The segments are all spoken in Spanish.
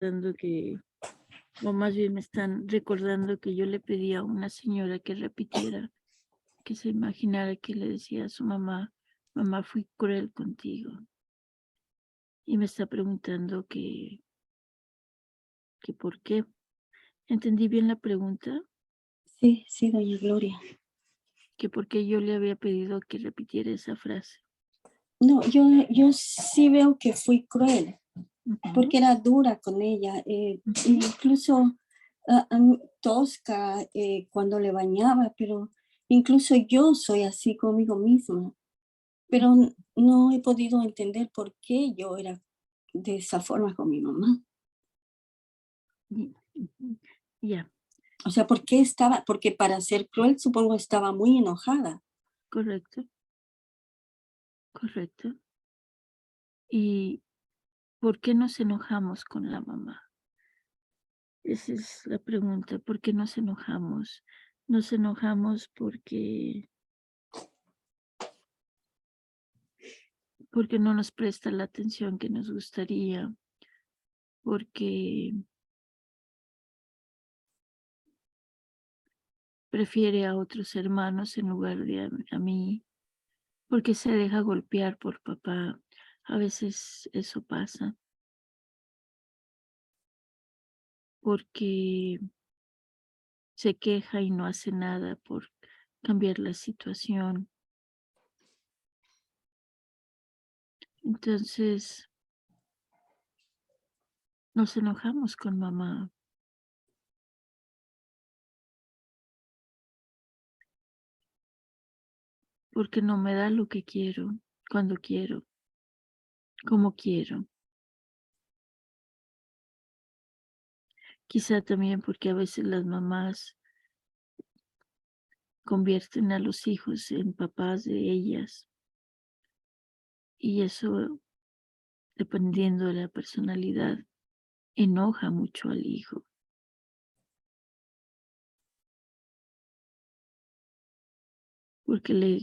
dando que, o más bien me están recordando que yo le pedí a una señora que repitiera, que se imaginara que le decía a su mamá, mamá, fui cruel contigo. Y me está preguntando que por qué. ¿Entendí bien la pregunta? Sí, sí, doña Gloria. Que por qué yo le había pedido que repitiera esa frase. No, yo sí veo que fui cruel, Ujú, porque era dura con ella, ujú. incluso, tosca, cuando le bañaba, pero incluso yo soy así conmigo misma, pero no he podido entender por qué yo era de esa forma con mi mamá. Ujú. Ya, O sea, ¿por qué estaba? Porque para ser cruel, supongo, estaba muy enojada. correcto, correcto. ¿Y por qué nos enojamos con la mamá? Esa es la pregunta, ¿por qué nos enojamos? Nos enojamos porque no nos presta la atención que nos gustaría, porque prefiere a otros hermanos en lugar de a mí, porque se deja golpear por papá. A veces eso pasa, porque se queja y no hace nada por cambiar la situación. Entonces nos enojamos con mamá porque no me da lo que quiero, cuando quiero, como quiero. Quizá también porque a veces las mamás convierten a los hijos en papás de ellas y eso, dependiendo de la personalidad, enoja mucho al hijo, porque le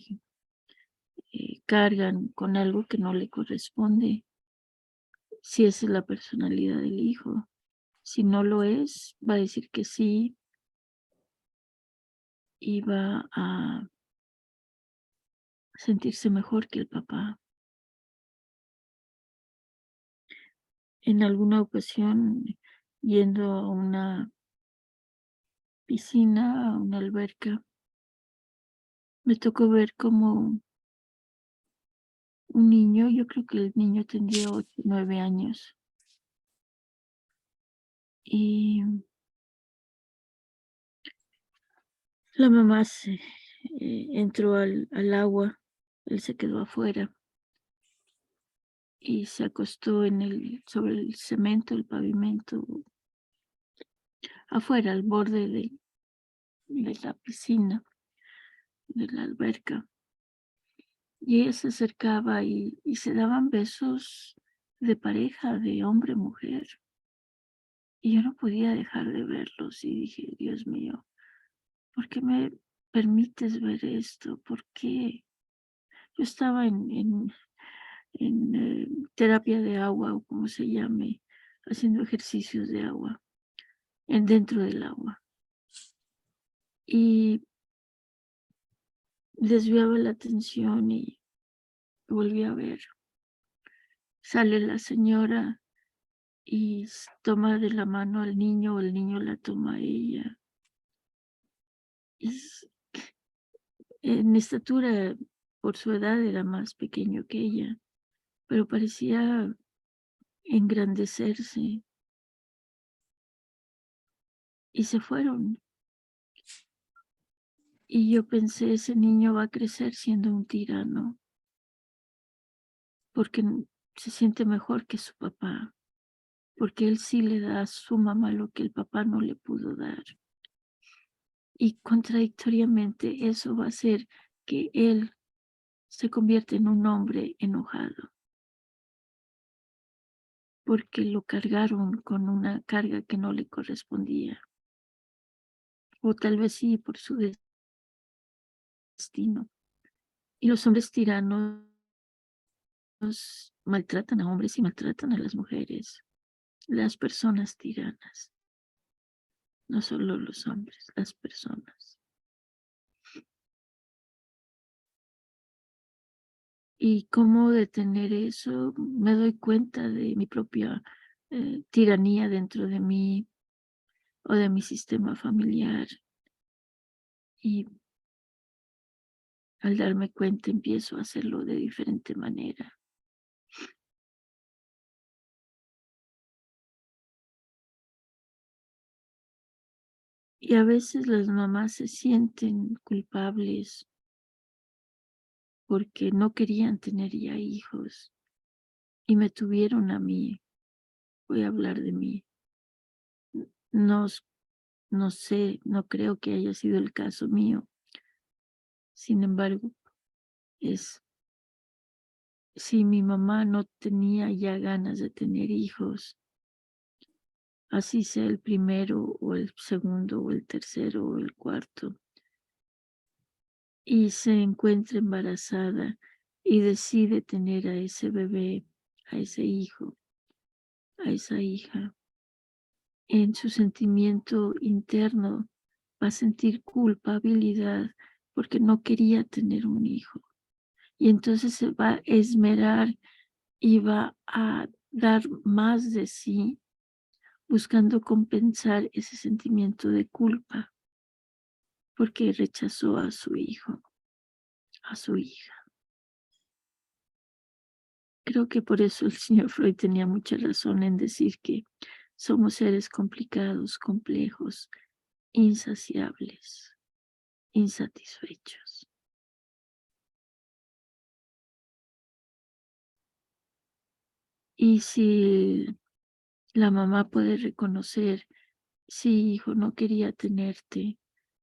cargan con algo que no le corresponde, si esa es la personalidad del hijo. Si no lo es, va a decir que sí y va a sentirse mejor que el papá. En alguna ocasión, yendo a una piscina, a una alberca, me tocó ver como un niño, yo creo que el niño tendría 8, 9 años, y la mamá entró al agua, él se quedó afuera y se acostó sobre el cemento, el pavimento, afuera, al borde de la piscina, de la alberca. Y ella se acercaba y se daban besos de pareja, de hombre-mujer. Y yo no podía dejar de verlos y dije, Dios mío, ¿por qué me permites ver esto? ¿Por qué? Yo estaba en terapia de agua o como se llame, haciendo ejercicios de agua, dentro del agua. Y desviaba la atención y volví a ver. Sale la señora y toma de la mano al niño, o el niño la toma a ella. Y en estatura, por su edad, era más pequeño que ella, pero parecía engrandecerse y se fueron. Y yo pensé, ese niño va a crecer siendo un tirano, porque se siente mejor que su papá, porque él sí le da a su mamá lo que el papá no le pudo dar. Y contradictoriamente eso va a hacer que él se convierta en un hombre enojado, porque lo cargaron con una carga que no le correspondía, o tal vez sí por su destino. Y los hombres tiranos maltratan a hombres y maltratan a las mujeres. las personas tiranas, no solo los hombres, las personas. Y cómo detener eso, me doy cuenta de mi propia tiranía dentro de mí o de mi sistema familiar. Y al darme cuenta empiezo a hacerlo de diferente manera. Y a veces las mamás se sienten culpables porque no querían tener ya hijos y me tuvieron a mí. Voy a hablar de mí. No, no sé, no creo que haya sido el caso mío. Sin embargo, es si mi mamá no tenía ya ganas de tener hijos, así sea el primero o el segundo o el tercero o el cuarto, y se encuentra embarazada y decide tener a ese bebé, a ese hijo, a esa hija, en su sentimiento interno va a sentir culpabilidad porque no quería tener un hijo. Y entonces se va a esmerar y va a dar más de sí buscando compensar ese sentimiento de culpa porque rechazó a su hijo, a su hija. Creo que por eso el señor Freud tenía mucha razón en decir que somos seres complicados, complejos, insaciables, insatisfechos. Y si la mamá puede reconocer, sí, hijo, no quería tenerte,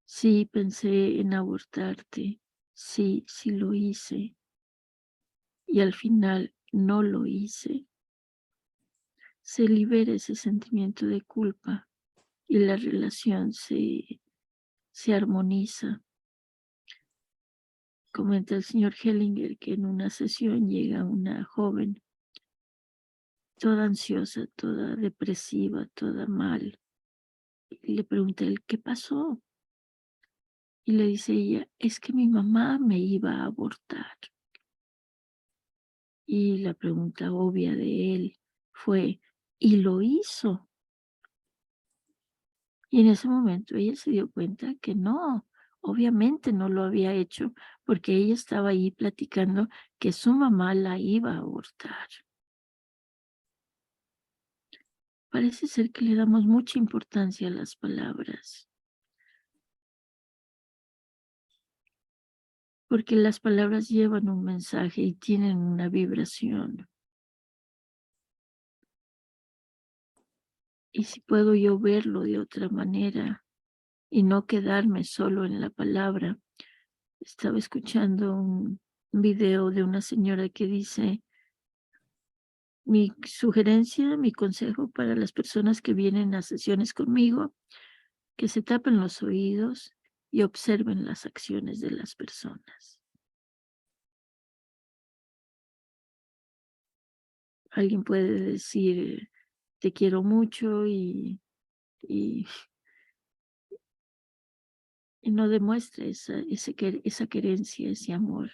sí, pensé en abortarte, sí, sí lo hice, y al final no lo hice, se libera ese sentimiento de culpa y la relación se armoniza. Comenta el señor Hellinger que en una sesión llega una joven toda ansiosa, toda depresiva, toda mal. Y le pregunta él, ¿qué pasó? Y le dice ella, es que mi mamá me iba a abortar. Y la pregunta obvia de él fue, ¿y lo hizo? Y en ese momento ella se dio cuenta que no, obviamente no lo había hecho porque ella estaba ahí platicando que su mamá la iba a abortar. Parece ser que le damos mucha importancia a las palabras, porque las palabras llevan un mensaje y tienen una vibración. Y si puedo yo verlo de otra manera y no quedarme solo en la palabra. Estaba escuchando un video de una señora que dice, mi sugerencia, mi consejo para las personas que vienen a sesiones conmigo, que se tapen los oídos y observen las acciones de las personas. Alguien puede decir, te quiero mucho y, y no demuestra esa querencia, ese amor,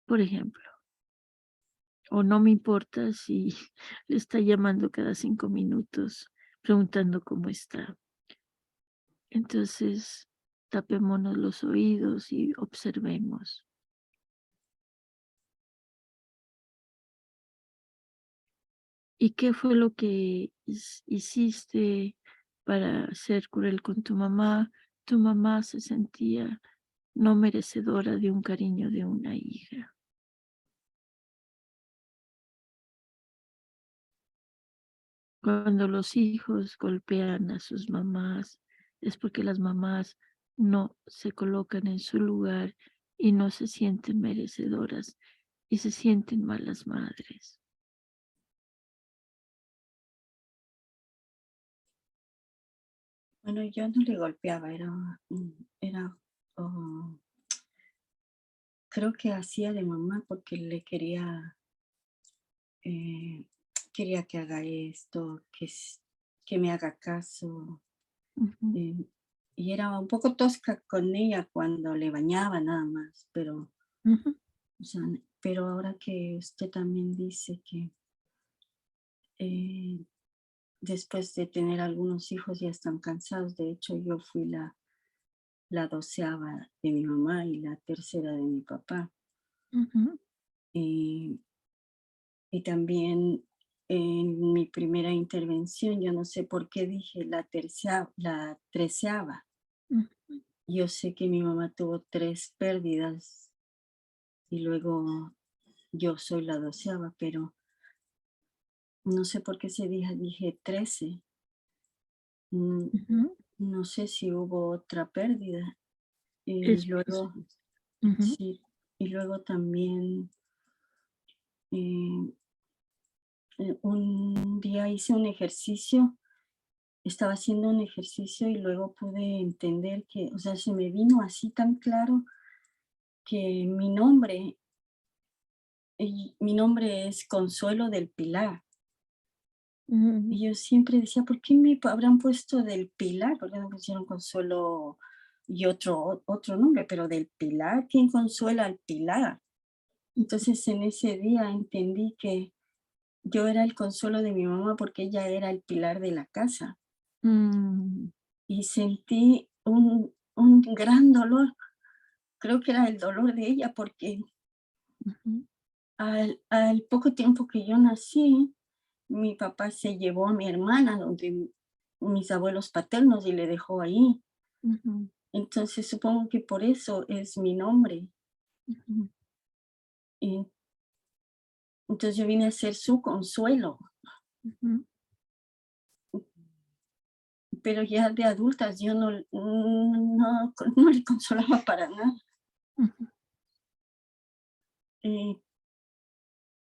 por ejemplo. O no me importa si le está llamando cada 5 minutos preguntando cómo está. Entonces, tapémonos los oídos y observemos. ¿Y qué fue lo que hiciste para ser cruel con tu mamá? Tu mamá se sentía no merecedora de un cariño de una hija. Cuando los hijos golpean a sus mamás, es porque las mamás no se colocan en su lugar y no se sienten merecedoras y se sienten malas madres. Bueno, yo no le golpeaba, era, oh, creo que hacía de mamá porque le quería eh, quería que haga esto, que me haga caso. Ujú, eh, y era un poco tosca con ella cuando le bañaba nada más, pero, ujú, o sea, pero ahora que usted también dice que eh, después de tener algunos hijos ya están cansados. De hecho, yo fui la 12ª de mi mamá y la tercera de mi papá. ujú. Y, y también en mi primera intervención, yo no sé por qué dije la 13ª. Ujú, Yo sé que mi mamá tuvo 3 pérdidas y luego yo soy la 12ª, pero no sé por qué ese día dije 13. Mm, ujú. No sé si hubo otra pérdida. Y Es luego, posible. Ujú, sí, y luego también eh, un día hice un ejercicio, estaba haciendo un ejercicio y luego pude entender que, o sea, se me vino así tan claro que mi nombre es Consuelo del Pilar. ujú, Y yo siempre decía, ¿por qué habrán puesto del Pilar? ¿Por qué no pusieron Consuelo y otro nombre? Pero del Pilar, ¿quién consuela al Pilar? Entonces en ese día entendí que yo era el consuelo de mi mamá porque ella era el pilar de la casa mm, y sentí un gran dolor. Creo que era el dolor de ella porque ujú, al poco tiempo que yo nací, mi papá se llevó a mi hermana donde mis abuelos paternos y le dejó ahí. ujú, Entonces supongo que por eso es mi nombre. ujú, Y entonces yo vine a ser su consuelo, ujú, pero ya de adultas yo no le consolaba para nada. ujú, Eh,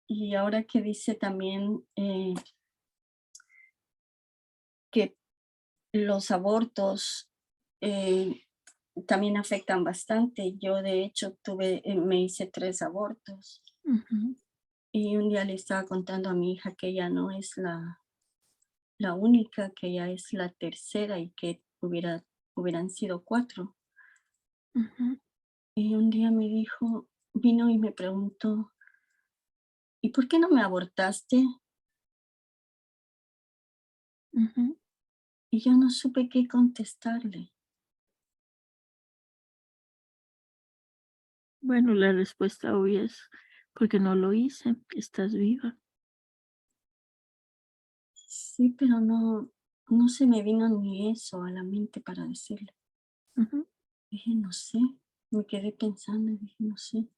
y ahora que dice también que los abortos eh, también afectan bastante. Yo de hecho me hice 3 abortos ujú, y un día le estaba contando a mi hija que ella no es la única, que ella es la tercera y que hubieran sido 4. ujú, Y un día me dijo, vino y me preguntó, ¿y por qué no me abortaste? ujú. Y yo no supe qué contestarle. Bueno, la respuesta obvia es porque no lo hice, estás viva. Sí, pero no se me vino ni eso a la mente para decirle. Ujú. Dije, no sé, me quedé pensando y dije, no sé.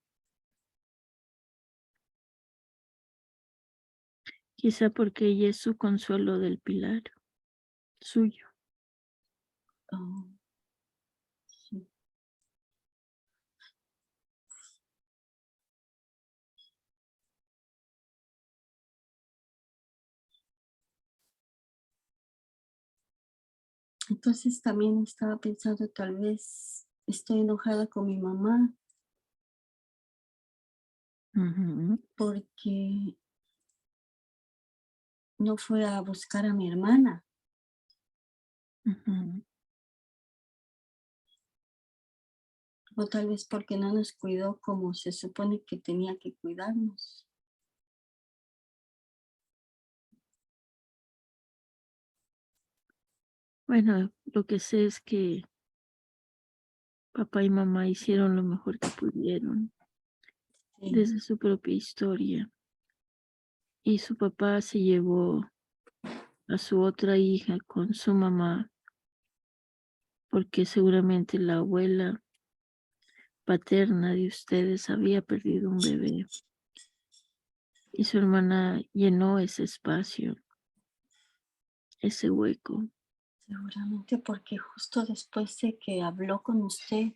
Quizá porque ella es su consuelo del pilar, suyo. Oh, sí. Entonces también estaba pensando, tal vez estoy enojada con mi mamá Ujú, porque no fue a buscar a mi hermana, ujú. o tal vez porque no nos cuidó como se supone que tenía que cuidarnos. Bueno, lo que sé es que papá y mamá hicieron lo mejor que pudieron Sí, desde su propia historia. Y su papá se llevó a su otra hija con su mamá porque seguramente la abuela paterna de ustedes había perdido un bebé y su hermana llenó ese espacio, ese hueco. seguramente porque justo después de que habló con usted,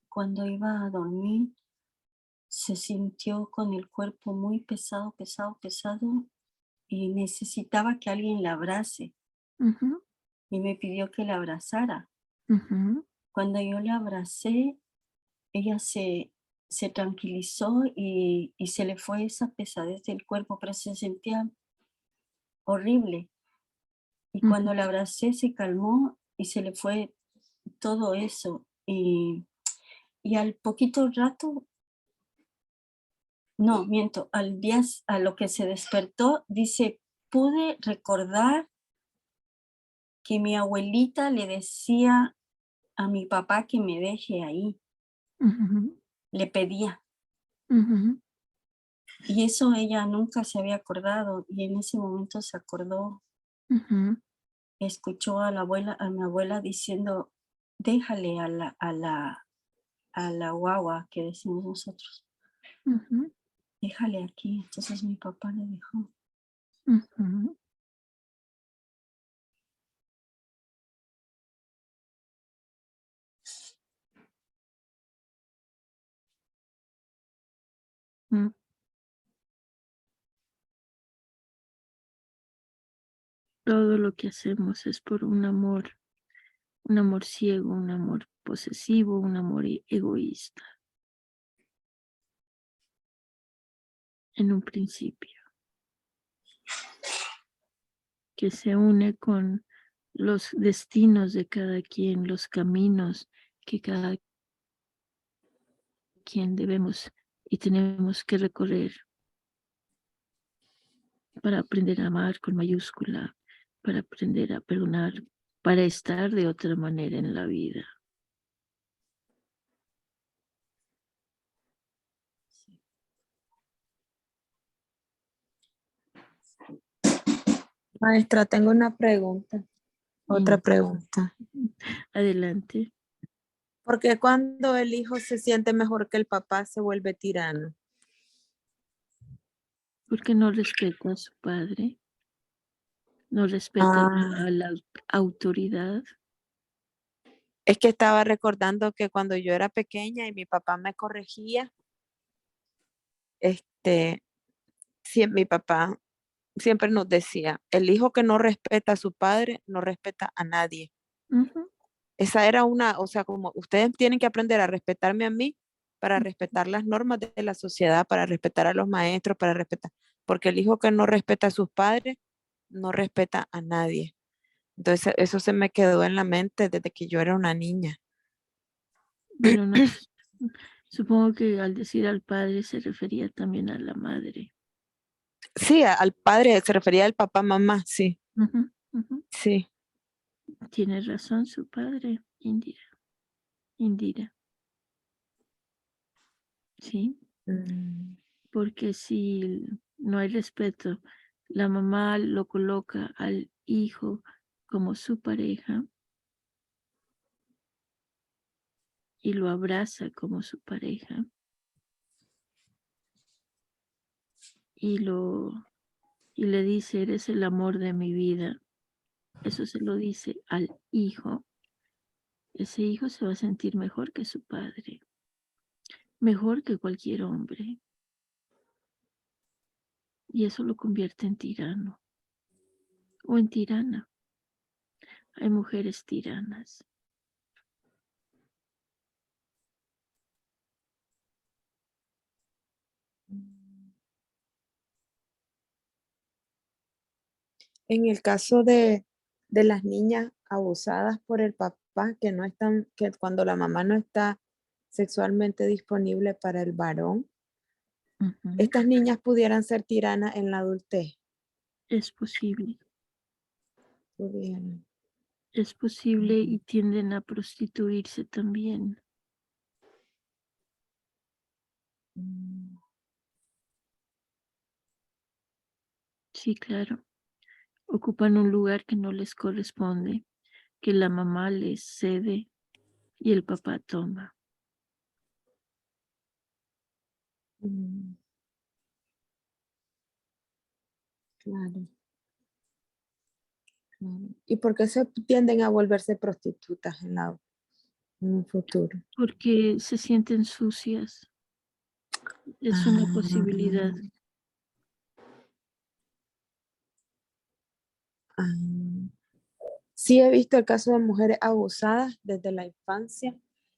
cuando iba a dormir, se sintió con el cuerpo muy pesado, pesado, pesado y necesitaba que alguien la abrace Ujú, y me pidió que la abrazara. ujú, Cuando yo la abracé, ella se tranquilizó y se le fue esa pesadez del cuerpo, pero se sentía horrible. Y Ujú, cuando la abracé se calmó y se le fue todo eso. Y al poquito rato, no, miento, al día, a lo que se despertó, dice, pude recordar que mi abuelita le decía a mi papá que me deje ahí, ujú, le pedía. ujú, Y eso ella nunca se había acordado y en ese momento se acordó, ujú, escuchó a la abuela, a mi abuela diciendo, déjale a la guagua que decimos nosotros, ujú, déjale aquí. Entonces mi papá le dijo, ujú. Mm. Todo lo que hacemos es por un amor ciego, un amor posesivo, un amor egoísta, en un principio, que se une con los destinos de cada quien, los caminos que cada quien debemos y tenemos que recorrer para aprender a amar con mayúscula, para aprender a perdonar, para estar de otra manera en la vida. Maestra, tengo una pregunta, otra Y pregunta. adelante, ¿Por qué cuando el hijo se siente mejor que el papá se vuelve tirano? porque no respeta a su padre, no respeta Ah, a la autoridad. es que estaba recordando que cuando yo era pequeña y mi papá me corregía, este, mi papá siempre nos decía, el hijo que no respeta a su padre no respeta a nadie. Ujú, Esa era una, o sea, como ustedes tienen que aprender a respetarme a mí para respetar las normas de la sociedad, para respetar a los maestros, para respetar, porque el hijo que no respeta a sus padres no respeta a nadie. Entonces, eso se me quedó en la mente desde que yo era una niña. pero no, supongo que al decir al padre se refería también a la madre. Sí, al padre se refería al papá, mamá, sí, Ujú, ujú. sí. Tiene razón su padre, Indira, sí, Mm, porque si no hay respeto, la mamá lo coloca al hijo como su pareja y lo abraza como su pareja y y le dice, eres el amor de mi vida. Eso se lo dice al hijo. Ese hijo se va a sentir mejor que su padre, mejor que cualquier hombre, y eso lo convierte en tirano o en tirana. Hay mujeres tiranas. En el caso de las niñas abusadas por el papá, que no están, que cuando la mamá no está sexualmente disponible para el varón, Ujú. estas niñas pudieran ser tiranas en la adultez. Es posible, Pudieran. es posible y tienden a prostituirse también. Mm. Sí, claro. Ocupan un lugar que no les corresponde, que la mamá les cede y el papá toma. Mm, claro, claro. ¿Y por qué se tienden a volverse prostitutas en un futuro? Porque se sienten sucias. Es una posibilidad. Ah, ah. Sí, he visto el caso de mujeres abusadas desde la infancia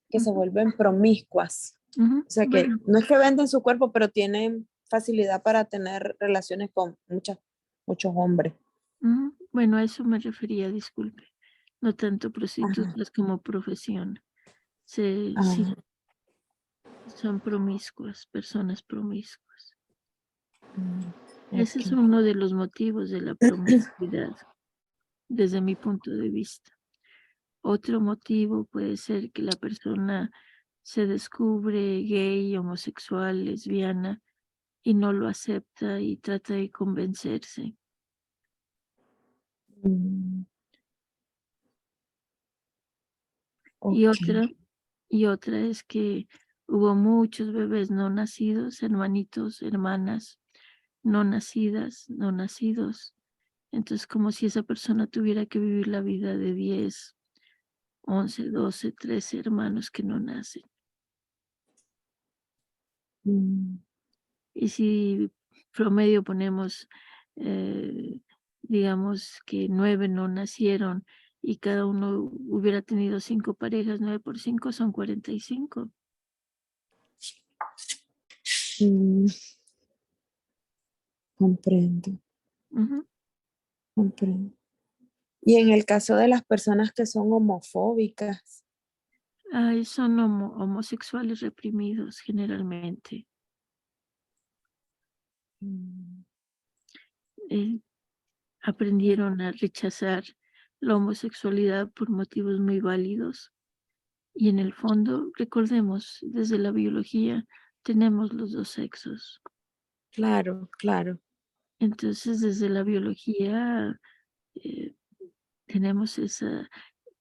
que se Ujú, vuelven promiscuas. Ujú. O sea que Bueno, no es que venden su cuerpo, pero tienen facilidad para tener relaciones con muchos hombres. bueno, a eso me refería, disculpe. No tanto Ajá. prostitutas como profesión. Sí, Ah, son promiscuas, personas promiscuas. Ese es ok. uno de los motivos de la promiscuidad, desde mi punto de vista. Otro motivo puede ser que la persona se descubre gay, homosexual, lesbiana y no lo acepta y trata de convencerse. Mm, Y ok. otra es que hubo muchos bebés no nacidos, hermanitos, hermanas, no nacidas, no nacidos. Entonces, como si esa persona tuviera que vivir la vida de 10, 11, 12, 13 hermanos que no nacen. Mm, Y si promedio ponemos, digamos que 9 no nacieron y cada uno hubiera tenido 5 parejas, 9 por 5 son 45. mm, comprendo, Ujú. comprendo. Y en el caso de las personas que son homofóbicas, Ay, son homosexuales reprimidos generalmente. mm, eh, Aprendieron a rechazar la homosexualidad por motivos muy válidos. Y en el fondo, recordemos, desde la biología tenemos los dos sexos. claro, claro, Entonces, desde la biología eh, tenemos esa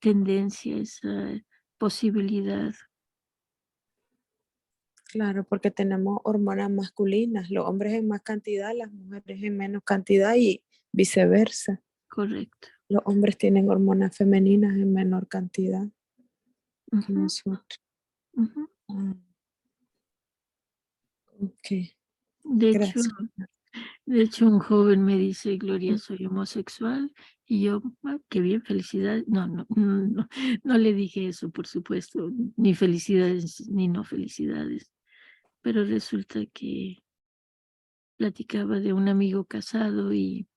tendencia, esa posibilidad. claro, porque tenemos hormonas masculinas, los hombres en más cantidad, las mujeres en menos cantidad y viceversa. Correcto. Los hombres tienen hormonas femeninas en menor cantidad que Ujú, nosotros. ujú. Ah, ok, De hecho, gracias. un joven me dice, Gloria, soy homosexual, y yo, "Ah, qué bien, felicidades". No, no, no, no le dije eso, por supuesto, ni felicidades, ni no felicidades, pero resulta que platicaba de un amigo casado y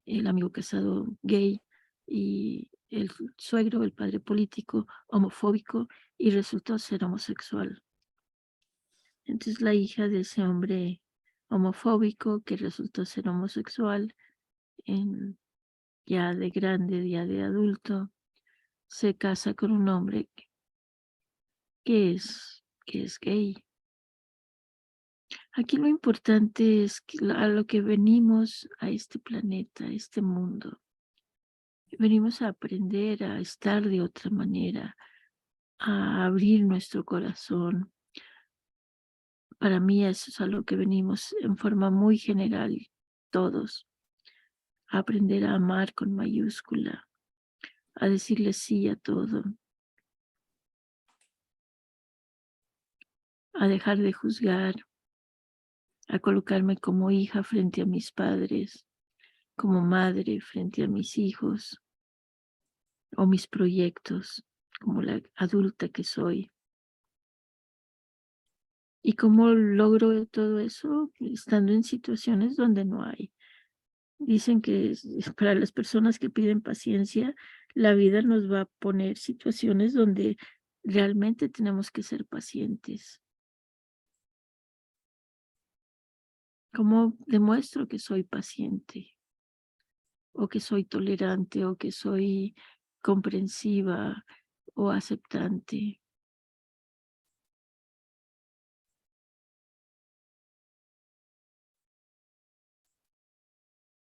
el amigo casado gay y el suegro, el padre político, homofóbico, y resultó ser homosexual. Entonces la hija de ese hombre homofóbico que resultó ser homosexual, en, ya de grande, ya de adulto, se casa con un hombre que es gay. Aquí lo importante es que a lo que venimos a este planeta, a este mundo, venimos a aprender a estar de otra manera, a abrir nuestro corazón. Para mí eso es a lo que venimos en forma muy general, todos, a aprender a amar con mayúscula, a decirle sí a todo, a dejar de juzgar, a colocarme como hija frente a mis padres, como madre frente a mis hijos o mis proyectos, como la adulta que soy. ¿Y cómo logro todo eso? Estando en situaciones donde no hay. Dicen que para las personas que piden paciencia, la vida nos va a poner situaciones donde realmente tenemos que ser pacientes. ¿Cómo demuestro que soy paciente? O que soy tolerante, o que soy comprensiva o aceptante.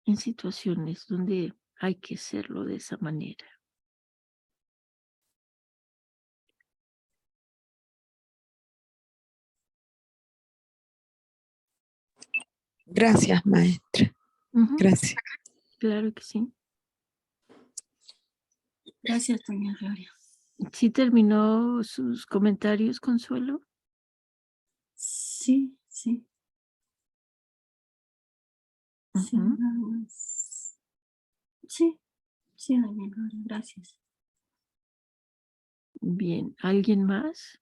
En situaciones donde hay que serlo de esa manera. Gracias, maestra. Ujú, Gracias. claro que sí. Gracias, doña Gloria. ¿Sí terminó sus comentarios, Consuelo? Sí, sí, sí, Ujú. nada más. Sí, sí, doña Gloria, gracias. Bien, ¿alguien más?